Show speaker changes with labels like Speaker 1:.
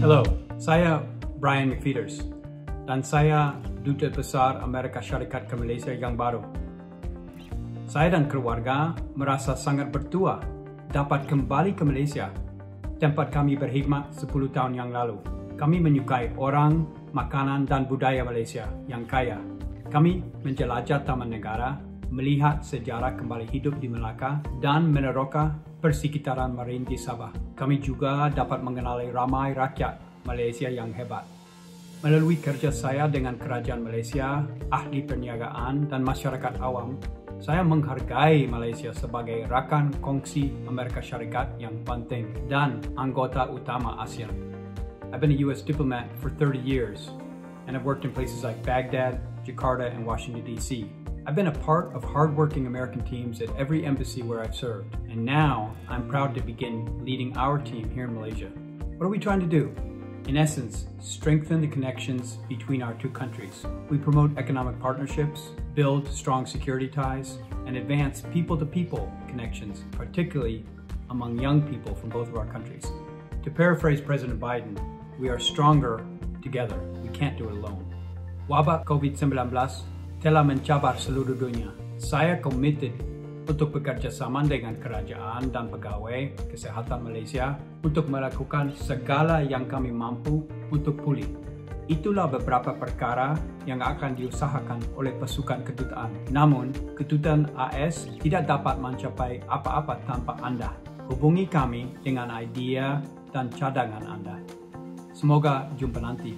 Speaker 1: Hello, saya Brian McFeeters dan saya Duta Besar Amerika Syarikat ke Malaysia yang baru. Saya dan keluarga merasa sangat bertuah dapat kembali ke Malaysia, tempat kami berkhidmat 10 tahun yang lalu. Kami menyukai orang, makanan dan budaya Malaysia yang kaya. Kami menjelajah taman negara, melihat sejarah kembali hidup di Melaka dan meneroka persekitaran marin di Sabah. Kami juga dapat mengenali ramai rakyat Malaysia yang hebat. Melalui kerja saya dengan kerajaan Malaysia, ahli perniagaan dan masyarakat awam, saya menghargai Malaysia sebagai rakan kongsi Amerika Syarikat yang penting dan anggota utama ASEAN. I've been a U.S. diplomat for 30 years and I've worked in places like Baghdad, Jakarta, and Washington, D.C. I've been a part of hardworking American teams at every embassy where I've served, and now I'm proud to begin leading our team here in Malaysia. What are we trying to do? In essence, strengthen the connections between our two countries. We promote economic partnerships, build strong security ties, and advance people-to-people connections, particularly among young people from both of our countries. To paraphrase President Biden, we are stronger together. We can't do it alone. Wabak COVID-19 telah mencabar seluruh dunia. Saya komited untuk bekerja sama dengan kerajaan dan pegawai kesehatan Malaysia untuk melakukan segala yang kami mampu untuk pulih. Itulah beberapa perkara yang akan diusahakan oleh pasukan kedutaan. Namun, kedutaan AS tidak dapat mencapai apa-apa tanpa Anda. Hubungi kami dengan idea dan cadangan Anda. Semoga jumpa nanti.